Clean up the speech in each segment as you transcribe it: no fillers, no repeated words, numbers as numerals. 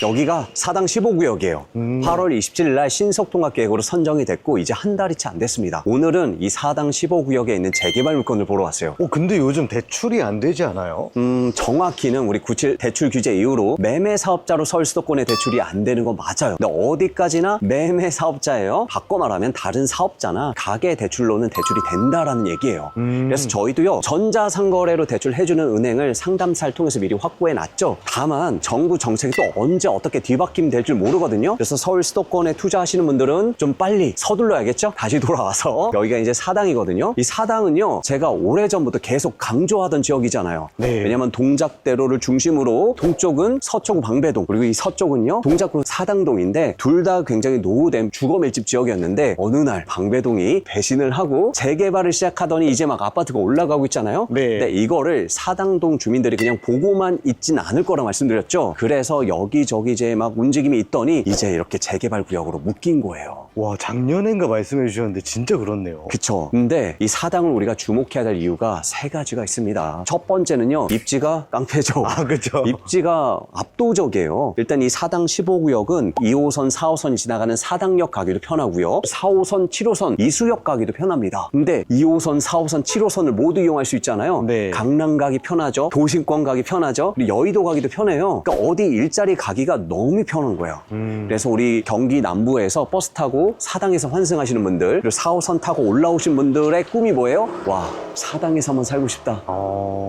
여기가 사당 15구역이에요. 8월 27일 날 신속통합계획으로 선정이 됐고 이제 한 달이 채 안 됐습니다. 오늘은 이 사당 15구역에 있는 재개발 물건을 보러 왔어요. 근데 요즘 대출이 안 되지 않아요? 정확히는 우리 97 대출 규제 이후로 매매 사업자로 서울 수도권에 대출이 안 되는 건 맞아요. 근데 어디까지나 매매 사업자예요. 바꿔 말하면 다른 사업자나 가계 대출로는 대출이 된다라는 얘기예요. 그래서 저희도요 전자상거래로 대출해주는 은행을 상담사를 통해서 미리 확보해놨죠. 다만 정부 정책이 또 언제 어떻게 뒤바뀜 될 줄 모르거든요. 그래서 서울 수도권에 투자하시는 분들은 좀 빨리 서둘러야겠죠. 다시 돌아와서 여기가 이제 사당이거든요. 이 사당은요 제가 오래전부터 계속 강조하던 지역이잖아요. 네. 왜냐면 동작대로를 중심으로 동쪽은 서초구 방배동, 그리고 이 서쪽은요 동작구 사당동인데 둘 다 굉장히 노후된 주거 밀집 지역이었는데 어느 날 방배동이 배신을 하고 재개발을 시작하더니 이제 막 아파트가 올라가고 있잖아요. 네. 근데 이거를 사당동 주민들이 그냥 보고만 있진 않을 거라 말씀드렸죠. 그래서 여기저기 이제 막 움직임이 있더니 이제 이렇게 재개발 구역으로 묶인 거예요. 와, 작년인가 말씀해 주셨는데 진짜 그렇네요. 그쵸. 근데 이 사당을 우리가 주목해야 될 이유가 세 가지가 있습니다. 첫 번째는요, 입지가 깡패죠. 아, 그쵸. 입지가 압도적이에요. 일단 이 사당 15구역은 2호선, 4호선이 지나가는 사당역 가기도 편하고요. 4호선, 7호선, 이수역 가기도 편합니다. 근데 2호선, 4호선, 7호선을 모두 이용할 수 있잖아요. 네. 강남 가기 편하죠. 도심권 가기 편하죠. 그리고 여의도 가기도 편해요. 그러니까 어디 일자리 가기가 너무 편한 거예요. 그래서 우리 경기 남부에서 버스 타고 사당에서 환승하시는 분들, 그리고 4호선 타고 올라오신 분들의 꿈이 뭐예요? 와, 사당에서만 살고 싶다.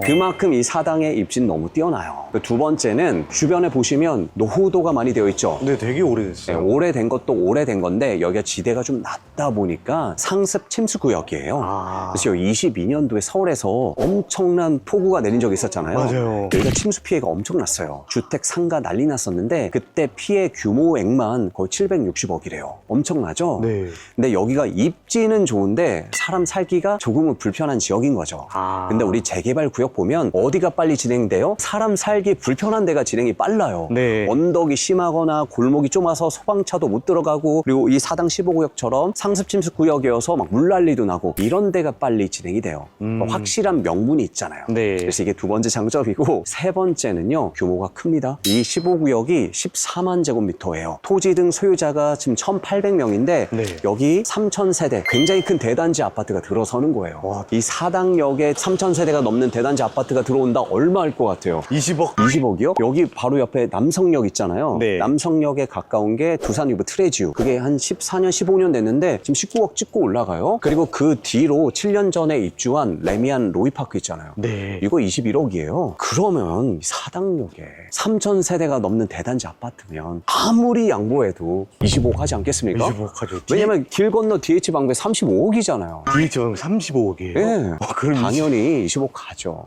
그만큼 이 사당의 입지는 너무 뛰어나요. 두 번째는 주변에 보시면 노후도가 많이 되어 있죠. 네, 되게 오래됐어요. 네, 오래된 것도 오래된 건데 여기가 지대가 좀 낮다 보니까 상습 침수 구역이에요. 그래서 22년도에 서울에서 엄청난 폭우가 내린 적이 있었잖아요. 맞아요. 여기가 침수 피해가 엄청났어요. 주택 상가 난리 났었는데 그때 피해 규모액만 거의 760억이래요. 엄청나죠? 네. 근데 여기가 입지는 좋은데 사람 살기가 조금은 불편한 지역인 거죠. 근데 우리 재개발 구역 보면 어디가 빨리 진행돼요? 사람 살기 불편한 데가 진행이 빨라요. 네. 언덕이 심하거나 골목이 좁아서 소방차도 못 들어가고, 그리고 이 사당 15구역처럼 상습침수 구역이어서 막 물난리도 나고 이런 데가 빨리 진행이 돼요. 확실한 명분이 있잖아요. 네. 그래서 이게 두 번째 장점이고, 세 번째는요 규모가 큽니다. 이 15구역이 14만 제곱미터예요. 토지 등 소유자가 지금 1,800명인데 네. 여기 3,000세대 굉장히 큰 대단지 아파트가 들어서는 거예요. 와. 이 사당역에 3,000세대가 넘는 대단지 아파트가 들어온다. 얼마일 것 같아요? 20억? 20억이요? 여기 바로 옆에 남성역 있잖아요. 네. 남성역에 가까운 게 두산 위브 트레지우. 그게 한 14년, 15년 됐는데 지금 19억 찍고 올라가요. 그리고 그 뒤로 7년 전에 입주한 레미안 로이파크 있잖아요. 네. 이거 21억이에요. 그러면 사당역에 3,000세대가 넘는 대단지 아파트면 아무리 양보해도 25억 하지 않겠습니까? 20억 하죠. 왜냐면 길 건너 DH방배 35억이잖아요. DH방 35억이에요? 예. 그럼 당연히 25 가죠.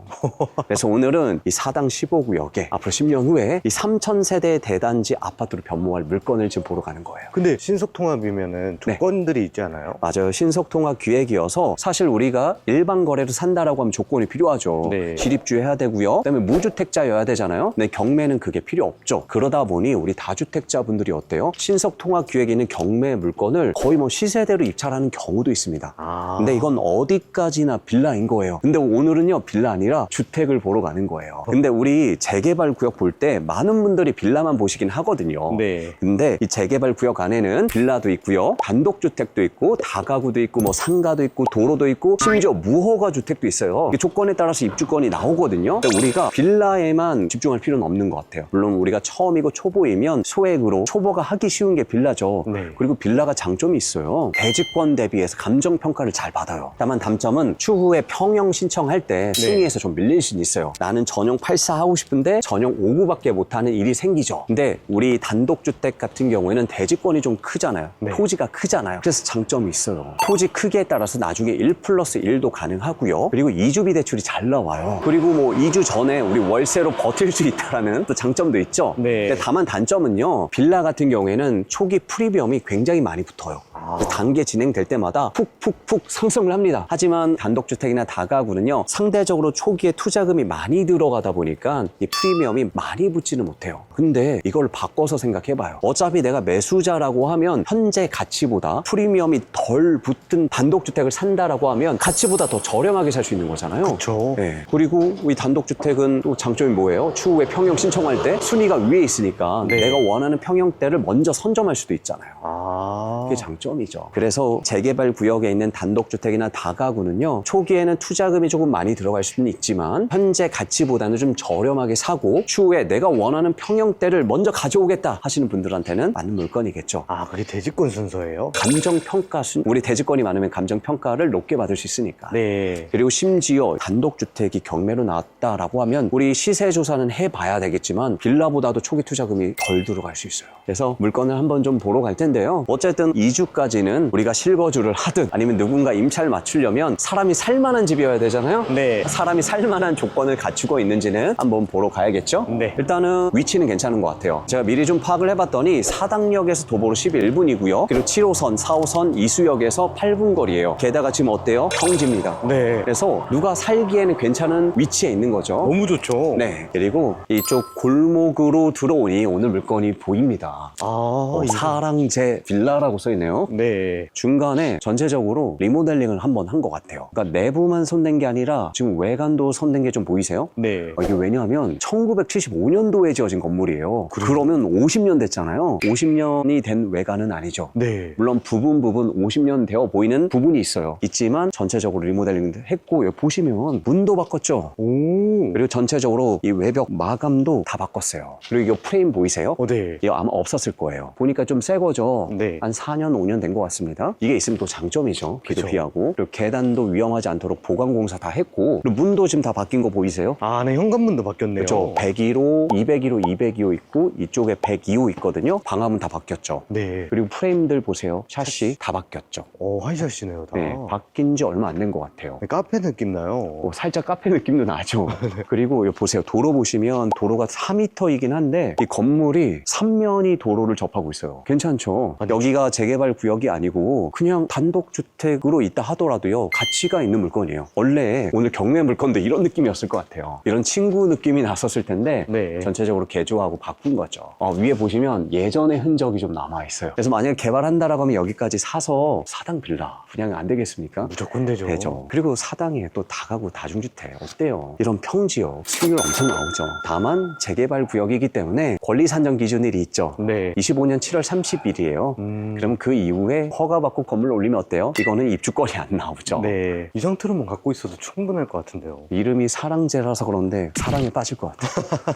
그래서 오늘은 이 사당 15구역에 앞으로 10년 후에 이 3,000세대 대단지 아파트로 변모할 물건을 지금 보러 가는 거예요. 근데 신속통합이면은 조건들이 있잖아요. 맞아요. 신속통합 기획이어서 사실 우리가 일반 거래로 산다라고 하면 조건이 필요하죠. 네. 실입주해야 되고요. 그다음에 무주택자여야 되잖아요. 근데 경매는 그게 필요 없죠. 그러다 보니 우리 다주택자분들이 어때요? 신속통합 기획에 있는 경매 물건을 거의 뭐 시세대로 입찰하는 경우도 있습니다. 근데 이건 어디까지나 빌라인 거예요. 근데 오늘은요 빌라 아니라 주택을 보러 가는 거예요. 근데 우리 재개발 구역 볼 때 많은 분들이 빌라만 보시긴 하거든요. 네. 근데 이 재개발 구역 안에는 빌라도 있고요, 단독주택도 있고, 다가구도 있고, 뭐 상가도 있고, 도로도 있고, 심지어 무허가 주택도 있어요. 조건에 따라서 입주권이 나오거든요. 근데 우리가 빌라에만 집중할 필요는 없는 것 같아요. 물론 우리가 처음이고 초보이면 소액으로 초보가 하기 쉬운 게 빌라죠. 네. 그리고 빌라가 장점이 있어요. 대지권 대비해서 감정평가를 잘 받아요. 다만 단점은 추후에 평형 신청할 때 승인에서 좀 밀릴 수는 있어요. 나는 전용 84 하고 싶은데 전용 59밖에 못하는 일이 생기죠. 근데 우리 단독주택 같은 경우에는 대지권이 좀 크잖아요. 네. 토지가 크잖아요. 그래서 장점이 있어요. 토지 크기에 따라서 나중에 1+1도 가능하고요. 그리고 이주비 대출이 잘 나와요. 그리고 뭐 2주 전에 우리 월세로 버틸 수 있다는 또 장점도 있죠. 네. 근데 다만 단점은요, 빌라 같은 경우에는 초기 프리미엄이 굉장히 많이 붙어요. 그래서 단계 진행될 때마다 푹푹푹 상승을 합니다. 하지만 단독주택이나 다가구는요, 상대적으로 초기에 투자금이 많이 들어가다 보니까 이 프리미엄이 많이 붙지는 못해요. 근데 이걸 바꿔서 생각해봐요. 어차피 내가 매수자라고 하면 현재 가치보다 프리미엄이 덜 붙은 단독주택을 산다라고 하면 가치보다 더 저렴하게 살 수 있는 거잖아요. 그렇죠. 네. 그리고 이 단독주택은 또 장점이 뭐예요? 추후에 평형 신청할 때 순위가 위에 있으니까 네. 내가 원하는 평형대를 먼저 선점할 수도 있잖아요. 아. 그게 장점이죠. 그래서 재개발 구역에 있는 단독주택이나 다가구는요, 초기에는 투자금이 조금 많이 들어갈 수는 있지만 현재 가치보다는 좀 저렴하게 사고 추후에 내가 원하는 평형대를 먼저 가져오겠다 하시는 분들한테는 맞는 물건이겠죠. 아, 그게 대지권 순서예요? 감정평가 우리 대지권이 많으면 감정평가를 높게 받을 수 있으니까. 네. 그리고 심지어 단독주택이 경매로 나왔다라고 하면 우리 시세조사는 해봐야 되겠지만 빌라보다도 초기 투자금이 덜 들어갈 수 있어요. 그래서 물건을 한번 좀 보러 갈 텐데요. 어쨌든 2주까지는 우리가 실거주를 하든 아니면 누군가 임차를 맞추려면 사람이 살만한 집이어야 되잖아요. 네. 사람이 살만한 조건을 갖추고 있는지는 한번 보러 가야겠죠. 네. 일단은 위치는 괜찮은 것 같아요. 제가 미리 좀 파악을 해봤더니 사당역에서 도보로 11분이고요. 그리고 7호선, 4호선, 이수역에서 8분 거리예요. 게다가 지금 어때요? 평지입니다. 네. 그래서 누가 살기에는 괜찮은 위치에 있는 거죠. 너무 좋죠. 네. 그리고 이쪽 골목으로 들어오니 오늘 물건이 보입니다. 아, 사랑제 빌라라고 써있네요. 네. 중간에 전체적으로 리모델링을 한번 한 것 같아요. 그러니까 내부만 손댄 게 아니라 지금 외관도 손댄 게 좀 보이세요? 네. 이게 왜냐하면 1975년도에 지어진 건물이에요. 그러면 50년 됐잖아요. 50년이 된 외관은 아니죠. 네. 물론 부분 50년 되어 보이는 부분이 있어요. 있지만 전체적으로 리모델링 했고 여기 보시면 문도 바꿨죠. 오. 그리고 전체적으로 이 외벽 마감도 다 바꿨어요. 그리고 이 프레임 보이세요? 네. 이거 아마 없었을 거예요. 보니까 좀 새 거죠. 네. 한 4년, 5년 된 것 같습니다. 이게 있으면 또 장점이죠. 비도 그쵸. 피하고. 그리고 계단도 위험하지 않도록 보강공사 다 했고. 그리고 문도 지금 다 바뀐 거 보이세요? 아, 네. 현관문도 바뀌었네요. 그렇죠. 101호, 201호, 202호 있고 이쪽에 102호 있거든요. 방화문 다 바뀌었죠. 네. 그리고 프레임들 보세요. 샤시 다 바뀌었죠. 화이샷이네요, 다. 네, 바뀐 지 얼마 안 된 것 같아요. 네, 카페 느낌 나요. 살짝 카페 느낌도 나죠. 그리고 여기 보세요. 도로 보시면 도로가 4m이긴 한데 이 건물이 3면이 도로를 접하고 있어요. 괜찮죠? 여기가 재개발 구역이 아니고 그냥 단독주택으로 있다 하더라도요. 가치가 있는 물건이에요. 원래 오늘 경매 물건도 이런 느낌이었을 것 같아요. 이런 친구 느낌이 났었을 텐데 네. 전체적으로 개조하고 바꾼 거죠. 위에 보시면 예전의 흔적이 좀 남아있어요. 그래서 만약에 개발한다라고 하면 여기까지 사서 사당 빌라 분양이 안 되겠습니까? 무조건 되죠. 되죠. 그리고 사당에 또 다가구 다중주택 어때요? 이런 평지역 수익률 엄청 나오죠. 다만 재개발 구역이기 때문에 권리 산정 기준일이 있죠. 네. 25년 7월 30일이에요. 그럼 그 이후에 허가받고 건물 올리면 어때요? 이거는 입주권이 안 나오죠. 네. 이 상태로만 갖고 있어도 충분할 것 같은데요. 이름이 사랑제라서 그런데 사랑에 빠질 것 같아요.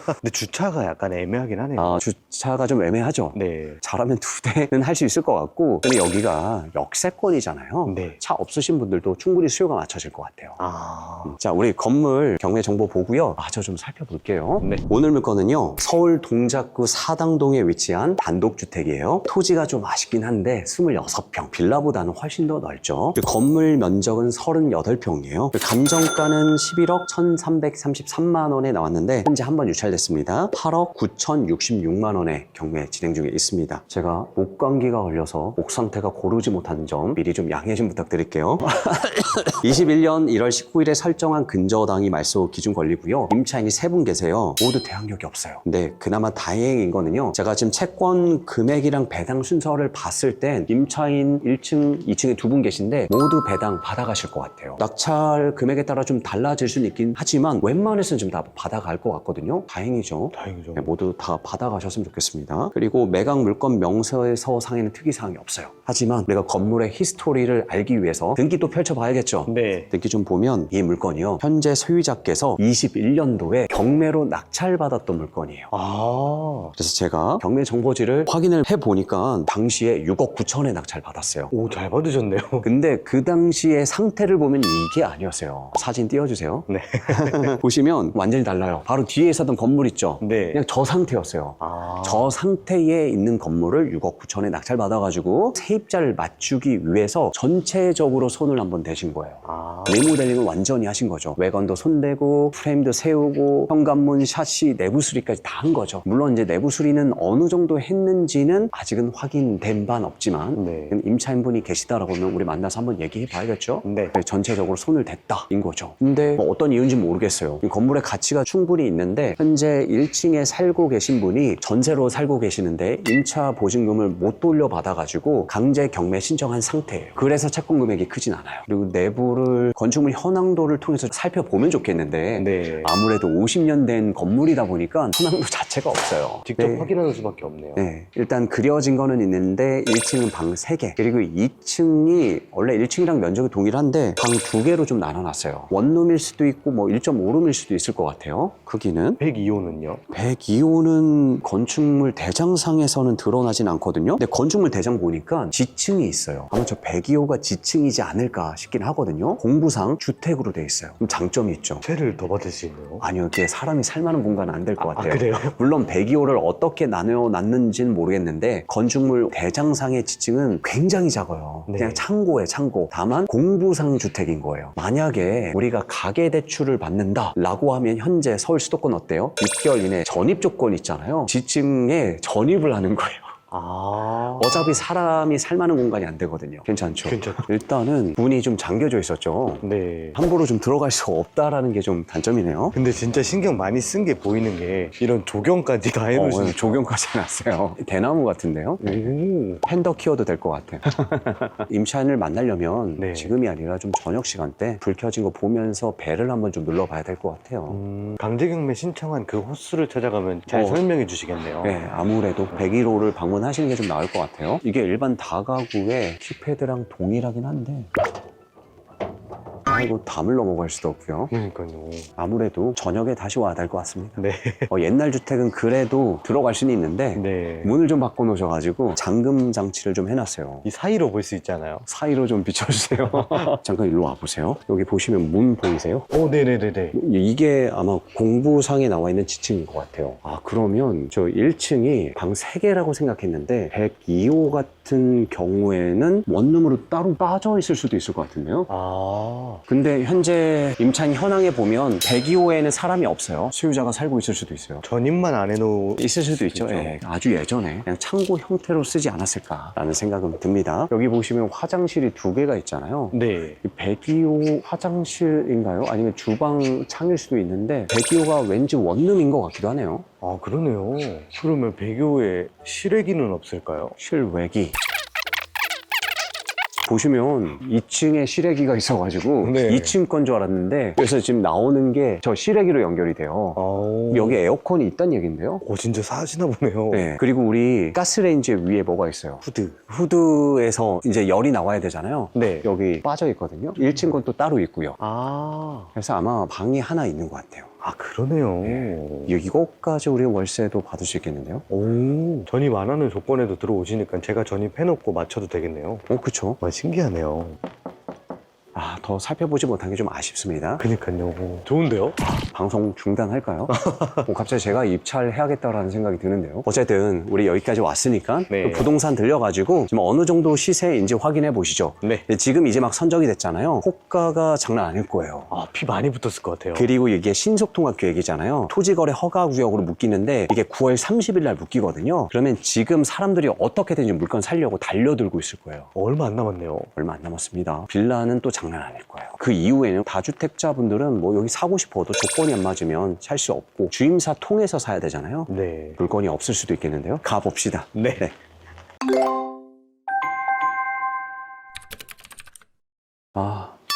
근데 주차가 약간 애매하긴 하네요. 주차가 좀 애매하죠. 네. 잘하면 2대는 할 수 있을 것 같고 근데 여기가 역세권이잖아요. 네. 차 없으신 분들도 충분히 수요가 맞춰질 것 같아요. 자, 우리 건물 경매 정보 보고요. 저 좀 살펴볼게요. 네. 오늘 물건은요. 서울 동작구 사당동에 위치한 단독주택이에요. 토지가 좀 아쉽긴 한데 26평. 빌라보다는 훨씬 더 넓죠. 건물 면적은 38평이에요. 감정가는 11억 1,333만 원에 나왔는데 현재 한 번 유찰됐습니다. 8억 9,066만 원에 경매 진행 중에 있습니다. 제가 목감기가 걸려서 목 상태가 고르지 못한 점 미리 좀 양해 좀 부탁드릴게요. 21년 1월 19일에 설정한 근저당이 말소 기준 권리고요. 임차인이 3분 계세요. 모두 대항력이 없어요. 근데 그나마 다행인 거는요. 제가 지금 채권 금액이랑 배당 순서를 봤을 땐 임차인 1층, 2층에 2분 계신데 모두 배당 받아가실 것 같아요. 낙찰 금액에 따라 좀 달라질 수는 있긴 하지만 웬만해서는 좀 다 받아갈 것 같거든요. 다행이죠. 다행이죠. 네, 모두 다 받아가셨으면 좋겠습니다. 그리고 매각 물건 명세서 상에는 특이사항이 없어요. 하지만 우리가 건물의 히스토리를 알기 위해서 등기도 펼쳐봐야겠죠. 네. 등기 좀 보면 이 물건이요. 현재 소유자께서 21년도에 경매로 낙찰받았던 물건이에요. 그래서 제가 경매 정보지를 확인을 해보니까 당시에 6억 9천에 낙찰받았어요. 오, 잘 받으셨네요. 근데 그 당시의 상태를 보면 이게 아니었어요. 사진 띄워주세요. 네. 보시면 완전히 달라요. 바로 뒤에 있었던 건물 있죠. 네. 그냥 저 상태였어요. 저 상태에 있는 건물을 6억 9천에 낙찰받아가지고 세입자를 맞추기 위해서 전체적으로 손을 한번 대신 거예요. 리모델링을 완전히 하신 거죠. 외관도 손대고 프레임도 세우고 현관문, 샤시, 내부 수리까지 다 한 거죠. 물론 이제 내부 수리는 어느 정도 했는지는 아직은 확인된 바는 없지만 네. 임차인분이 계시다라고 하면 우리 만나서 한번 얘기해 봐야겠죠? 네. 전체적으로 손을 댔다인 거죠. 근데 뭐 어떤 이유인지 모르겠어요. 이 건물의 가치가 충분히 있는데 현재 1층에 살고 계신 분이 전세로 살고 계시는데 임차 보증금을 못 돌려받아가지고 강제 경매 신청한 상태예요. 그래서 채권 금액이 크진 않아요. 그리고 내부를 건축물 현황도를 통해서 살펴보면 좋겠는데 네. 아무래도 50년 된 건물이다 보니까 현황도 자체가 없어요. 직접 네. 확인하는 수밖에 없네요. 네, 일단 그려진 거는 있는데 1층은 방 3개 그리고 2층이 원래 1층이랑 면적이 동일한데 방 2개로 좀 나눠놨어요. 원룸일 수도 있고 뭐 1.5룸일 수도 있을 것 같아요. 크기는 102호는요? 102호는 건축물 대장상에서는 드러나진 않거든요. 근데 건축물 대장 보니까 지층이 있어요. 아마 저 102호가 지층이지 않을까 싶긴 하거든요. 공부상 주택으로 돼 있어요. 그럼 장점이 있죠. 세를 더 받을 수 있네요. 아니요, 이게 사람이 살만한 공간은 안 될 것 같아요. 그래요? 물론 102호를 어떻게 나눠놨는지는 모르겠는데 건축물 대장상의 지층은 굉장히 작아요. 네. 그냥 창고에 창고. 다만 공부상 주택인 거예요. 만약에 우리가 가계대출을 받는다라고 하면 현재 서울 수도권 어때요? 6개월 이내 전입 조건 있잖아요. 지층에 전입을 하는 거예요. 아. 어차피 사람이 살만한 공간이 안 되거든요. 괜찮죠? 괜찮죠. 일단은 문이 좀 잠겨져 있었죠. 네. 함부로 좀 들어갈 수가 없다라는 게 좀 단점이네요. 근데 진짜 신경 많이 쓴 게 보이는 게 이런 조경까지 다 해놓으신 네, 조경까지 해놨어요. 대나무 같은데요? 오. 팬더 키워도 될 것 같아요. 임차인을 만나려면 네. 지금이 아니라 좀 저녁 시간대 불 켜진 거 보면서 벨을 한번 좀 눌러봐야 될 것 같아요. 강제경매 신청한 그 호수를 찾아가면 잘 설명해 주시겠네요. 네, 아무래도 101호를 방문하시는 게 좀 나을 것 같아요. 이게 일반 다가구의 키패드랑 동일하긴 한데 아이고 담을 넘어갈 수도 없고요. 그러니까요. 아무래도 저녁에 다시 와야 될 것 같습니다. 네. 옛날 주택은 그래도 들어갈 수는 있는데 네. 문을 좀 바꿔놓으셔가지고 잠금 장치를 좀 해놨어요. 이 사이로 볼 수 있잖아요. 사이로 좀 비춰주세요. 잠깐 일로 와보세요. 여기 보시면 문 보이세요? 네네네네. 이게 아마 공부상에 나와 있는 지층인 것 같아요. 아, 그러면 저 1층이 방 3개라고 생각했는데 102호 같은 경우에는 원룸으로 따로 빠져 있을 수도 있을 것 같은데요. 아. 근데 현재 임차인 현황에 보면 102호에는 사람이 없어요. 소유자가 살고 있을 수도 있어요. 전입만 안 해놓은. 있을 수도 있죠. 그렇죠. 예, 아주 예전에 그냥 창고 형태로 쓰지 않았을까라는 생각은 듭니다. 여기 보시면 화장실이 2개가 있잖아요. 네. 102호 화장실인가요? 아니면 주방 창일 수도 있는데 102호가 왠지 원룸인 것 같기도 하네요. 아, 그러네요. 그러면 배교에 실외기는 없을까요? 실외기. 보시면 2층에 실외기가 있어가지고 네. 2층 건 줄 알았는데 그래서 지금 나오는 게 저 실외기로 연결이 돼요. 여기 에어컨이 있다는 얘긴데요. 오, 진짜 사시나 보네요. 네. 그리고 우리 가스레인지 위에 뭐가 있어요? 후드. 후드에서 이제 열이 나와야 되잖아요. 네. 여기 빠져 있거든요. 1층 건 또 따로 있고요. 아. 그래서 아마 방이 하나 있는 것 같아요. 아, 그러네요. 이것까지 우리 월세도 받을 수 있겠는데요? 오. 전입 안 하는 조건에도 들어오시니까 제가 전입해놓고 맞춰도 되겠네요. 그쵸. 와, 신기하네요. 아, 더 살펴보지 못한 게 좀 아쉽습니다. 그니까요. 좋은데요? 방송 중단할까요? 갑자기 제가 입찰 해야겠다라는 생각이 드는데요. 어쨌든 우리 여기까지 왔으니까 네. 또 부동산 들려가지고 지금 어느 정도 시세인지 확인해 보시죠. 네. 지금 이제 막 선정이 됐잖아요. 호가가 장난 아닐 거예요. 아, 피 많이 붙었을 것 같아요. 그리고 이게 신속통합 계획이잖아요. 토지거래 허가구역으로 묶이는데 이게 9월 30일 날 묶이거든요. 그러면 지금 사람들이 어떻게든 좀 물건 살려고 달려들고 있을 거예요. 얼마 안 남았네요. 얼마 안 남았습니다. 빌라는 또 장난 아닐 거예요. 그 이후에는 다주택자분들은 뭐 여기 사고 싶어도 조건이 안 맞으면 살 수 없고 주임사 통해서 사야 되잖아요. 네. 물건이 없을 수도 있겠는데요. 가봅시다. 네.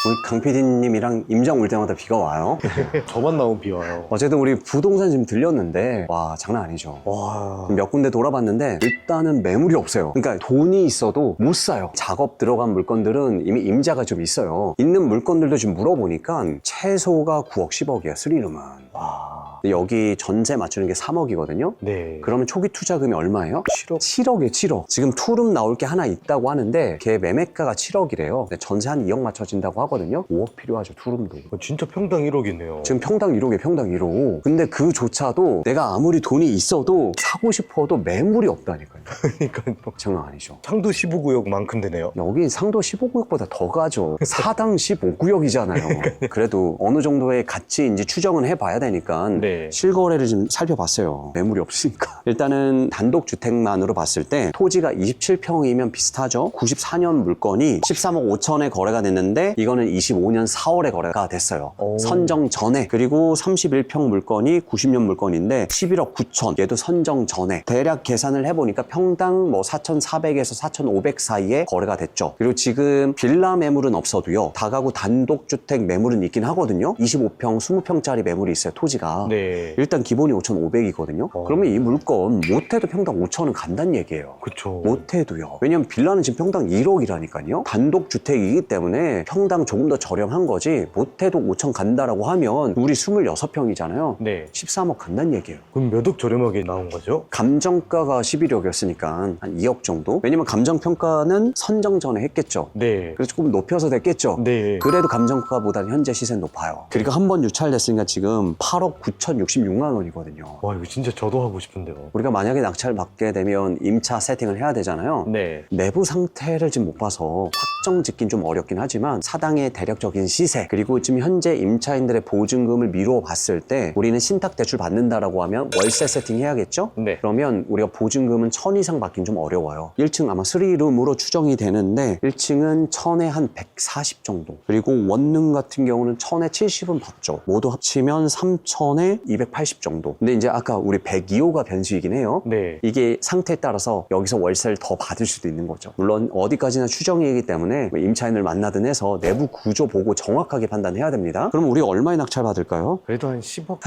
우리 강 PD님이랑 임장 올 때마다 비가 와요. 저만 나오면 비 와요. 어쨌든 우리 부동산 지금 들렸는데 와, 장난 아니죠. 와. 몇 군데 돌아봤는데 일단은 매물이 없어요. 그러니까 돈이 있어도 못 사요. 작업 들어간 물건들은 이미 임자가 좀 있어요. 있는 물건들도 지금 물어보니까 최소가 9억 10억이야 3룸은. 와. 여기 전세 맞추는 게 3억이거든요. 네. 그러면 초기 투자금이 얼마예요? 7억. 7억이에요, 7억. 지금 투룸 나올 게 하나 있다고 하는데 걔 매매가가 7억이래요. 전세 한 2억 맞춰진다고 하거든요. 5억 필요하죠, 투룸도. 진짜 평당 1억이네요. 지금 평당 1억에 평당 1억. 근데 그조차도 내가 아무리 돈이 있어도 사고 싶어도 매물이 없다니까요. 그러니까요. 장난 아니죠. 상도 15구역만큼 되네요. 여긴 상도 15구역보다 더 가죠. 사당 15구역이잖아요. 그래도 어느 정도의 가치인지 추정은 해봐야 되니까 네. 네. 실거래를 좀 살펴봤어요. 매물이 없으니까. 일단은 단독주택만으로 봤을 때 토지가 27평이면 비슷하죠. 94년 물건이 13억 5천에 거래가 됐는데 이거는 25년 4월에 거래가 됐어요. 오. 선정 전에. 그리고 31평 물건이 90년 물건인데 11억 9천. 얘도 선정 전에. 대략 계산을 해보니까 평당 뭐 4,400에서 4,500 사이에 거래가 됐죠. 그리고 지금 빌라 매물은 없어도요. 다가구 단독주택 매물은 있긴 하거든요. 25평, 20평짜리 매물이 있어요. 토지가. 네. 일단 기본이 5,500이거든요. 그러면 이 물건 못해도 평당 5천은 간다는 얘기예요. 그쵸. 못해도요. 왜냐면 빌라는 지금 평당 1억이라니까요. 단독주택이기 때문에 평당 조금 더 저렴한 거지 못해도 5천 간다라고 하면 우리 26평이잖아요. 네. 13억 간다는 얘기예요. 그럼 몇 억 저렴하게 나온 거죠? 감정가가 11억이었으니까 한 2억 정도? 왜냐면 감정평가는 선정 전에 했겠죠. 네. 그래서 조금 높여서 됐겠죠. 네. 그래도 감정가보다는 현재 시세는 높아요. 그리고 한 번 유찰됐으니까 지금 8억 9,066만 원이거든요. 와, 이거 진짜 저도 하고 싶은데요. 우리가 만약에 낙찰 받게 되면 임차 세팅을 해야 되잖아요. 네. 내부 상태를 지금 못 봐서 확정 짓긴 좀 어렵긴 하지만 사당의 대략적인 시세 그리고 지금 현재 임차인들의 보증금을 미루어 봤을 때 우리는 신탁 대출 받는다라고 하면 월세 세팅 해야겠죠? 네. 그러면 우리가 보증금은 1,000 이상 받긴 좀 어려워요. 1층 아마 3룸으로 추정이 되는데 1층은 1,000에 한 140 정도. 그리고 원룸 같은 경우는 1,000에 70은 받죠. 모두 합치면 3,000에 280 정도. 근데 이제 아까 우리 102호가 변수이긴 해요. 네. 이게 상태에 따라서 여기서 월세를 더 받을 수도 있는 거죠. 물론 어디까지나 추정이기 때문에 임차인을 만나든 해서 내부 구조 보고 정확하게 판단해야 됩니다. 그럼 우리가 얼마에 낙찰 받을까요? 그래도 한 10억?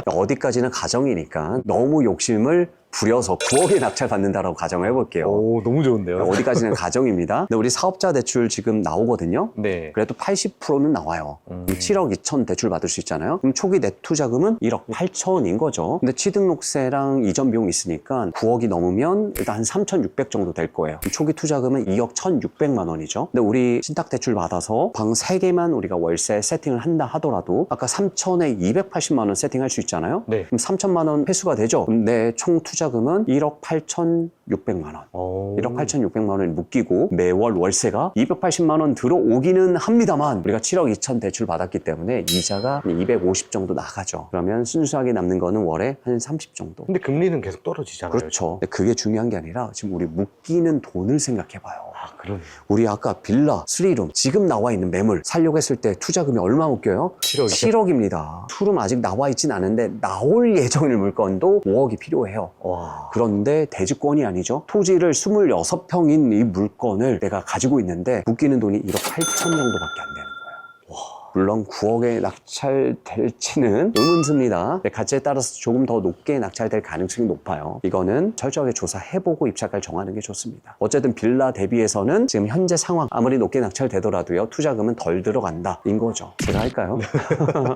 어디까지나 가정이니까 너무 욕심을 부려서 9억에 낙찰 받는다라고 가정을 해볼게요. 오, 너무 좋은데요? 어디까지는 가정입니다. 근데 우리 사업자 대출 지금 나오거든요. 네. 그래도 80%는 나와요. 7억 2천 대출 받을 수 있잖아요. 그럼 초기 내투 자금은 1억 8천인 거죠. 근데 취등록세랑 이전 비용 있으니까 9억이 넘으면 일단 한 3,600 정도 될 거예요. 초기 투자금은 2억 1,600만 원이죠. 근데 우리 신탁 대출 받아서 방 3개만 우리가 월세 세팅을 한다 하더라도 아까 3천에 280만 원 세팅할 수 있잖아요. 네. 그럼 3천만 원 회수가 되죠. 그럼 내 총 투자금은 1억 8,600만 원. 오. 1억 8,600만 원을 묶이고 매월 월세가 280만 원 들어오기는 합니다만 우리가 7억 2천 대출 받았기 때문에 이자가 250 정도 나가죠. 그러면 순수하게 남는 거는 월에 한 30 정도. 근데 금리는 계속 떨어지잖아요. 그렇죠. 근데 그게 중요한 게 아니라 지금 우리 묶이는 돈을 생각해봐요. 아, 그러네. 우리 아까 빌라, 3룸 지금 나와 있는 매물 살려고 했을 때 투자금이 얼마 묶여요? 7억이요? 7억입니다. 투룸 아직 나와 있진 않은데 나올 예정일 물건도 5억이 필요해요. 와. 그런데 대지권이 아니죠. 토지를 26평인 이 물건을 내가 가지고 있는데 묶이는 돈이 1억 8천 정도밖에 안 되는 거예요. 물론 9억에 낙찰될지는 의문습니다. 가치에 따라서 조금 더 높게 낙찰될 가능성이 높아요. 이거는 철저하게 조사해보고 입찰가를 정하는 게 좋습니다. 어쨌든 빌라 대비해서는 지금 현재 상황 아무리 높게 낙찰되더라도요. 투자금은 덜 들어간다 인 거죠. 제가 할까요?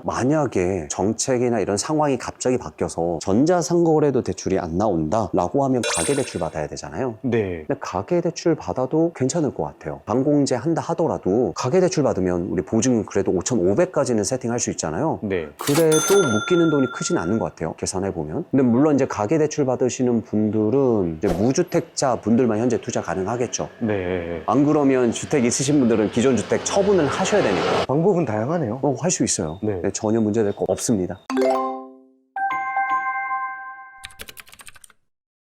만약에 정책이나 이런 상황이 갑자기 바뀌어서 전자상거래도 대출이 안 나온다 라고 하면 가계대출 받아야 되잖아요. 네. 근데 가계대출 받아도 괜찮을 것 같아요. 반공제 한다 하더라도 가계대출 받으면 우리 보증금 그래도 5,500까지는 세팅할 수 있잖아요. 네. 그래도 묶이는 돈이 크진 않은 것 같아요. 계산해보면. 근데 물론 이제 가계대출 받으시는 분들은 이제 무주택자 분들만 현재 투자 가능하겠죠. 네. 안 그러면 주택 있으신 분들은 기존 주택 처분을 하셔야 되니까. 방법은 다양하네요. 할 수 있어요. 네. 네, 전혀 문제될 거 없습니다.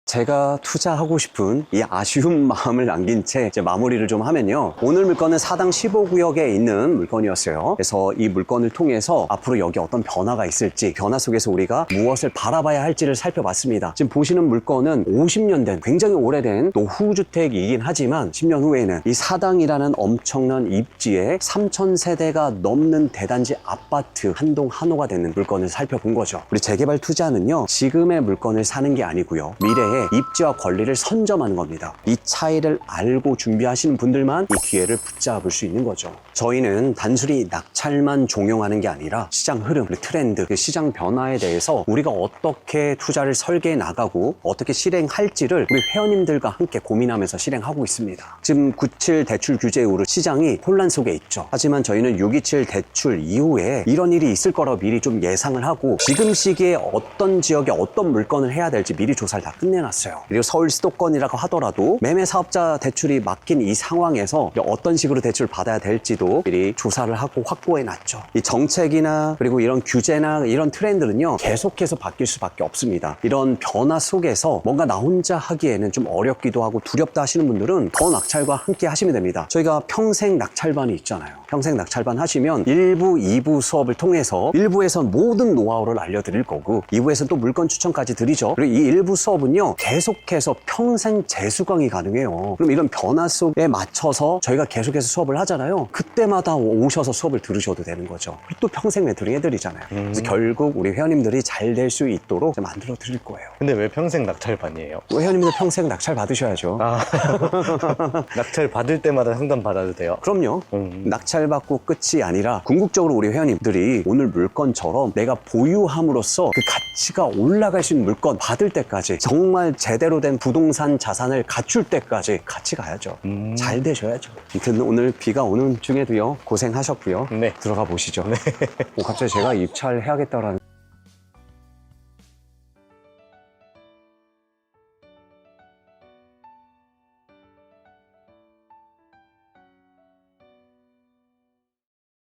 제가 투자하고 싶은 이 아쉬운 마음을 남긴 채 이제 마무리를 좀 하면요. 오늘 물건은 사당 15구역에 있는 물건이었어요. 그래서 이 물건을 통해서 앞으로 여기 어떤 변화가 있을지, 변화 속에서 우리가 무엇을 바라봐야 할지를 살펴봤습니다. 지금 보시는 물건은 50년 된 굉장히 오래된 노후주택이긴 하지만 10년 후에는 이 사당이라는 엄청난 입지에 3,000세대가 넘는 대단지 아파트 한동 한호가 되는 물건을 살펴본 거죠. 우리 재개발 투자는요. 지금의 물건을 사는 게 아니고요. 미래에 입지와 권리를 선점하는 겁니다. 이 차이를 알고 준비하시는 분들만 이 기회를 붙잡을 수 있는 거죠. 저희는 단순히 낙찰만 종용하는 게 아니라 시장 흐름, 트렌드, 시장 변화에 대해서 우리가 어떻게 투자를 설계해 나가고 어떻게 실행할지를 우리 회원님들과 함께 고민하면서 실행하고 있습니다. 지금 97 대출 규제 이후로 시장이 혼란 속에 있죠. 하지만 저희는 627 대출 이후에 이런 일이 있을 거라고 미리 좀 예상을 하고 지금 시기에 어떤 지역에 어떤 물건을 해야 될지 미리 조사를 다 끝내놨어요. 막아놨어요. 그리고 서울 수도권이라고 하더라도 매매 사업자 대출이 막힌 이 상황에서 어떤 식으로 대출 받아야 될지도 미리 조사를 하고 확보해놨죠. 이 정책이나 그리고 이런 규제나 이런 트렌드는요 계속해서 바뀔 수밖에 없습니다. 이런 변화 속에서 뭔가 나 혼자 하기에는 좀 어렵기도 하고 두렵다 하시는 분들은 더 낙찰과 함께 하시면 됩니다. 저희가 평생 낙찰반이 있잖아요. 평생 낙찰반 하시면 1부, 2부 수업을 통해서 1부에선 모든 노하우를 알려드릴 거고 2부에서는 또 물건 추천까지 드리죠. 그리고 이 1부 수업은요 계속해서 평생 재수강이 가능해요. 그럼 이런 변화 속에 맞춰서 저희가 계속해서 수업을 하잖아요. 그때마다 오셔서 수업을 들으셔도 되는 거죠. 또 평생 멘토링 해드리잖아요. 그래서 결국 우리 회원님들이 잘 될 수 있도록 만들어 드릴 거예요. 근데 왜 평생 낙찰반이에요? 회원님들 평생 낙찰 받으셔야죠. 낙찰 받을 때마다 상담 받아도 돼요? 그럼요. 낙찰 받고 끝이 아니라 궁극적으로 우리 회원님들이 오늘 물건처럼 내가 보유함으로써 그 가치가 올라갈 수 있는 물건 받을 때까지 정말 제대로 된 부동산 자산을 갖출 때까지 같이 가야죠. 잘 되셔야죠. 아무튼 오늘 비가 오는 중에도요 고생하셨고요. 네. 들어가 보시죠. 갑자기 제가 입찰해야겠다라는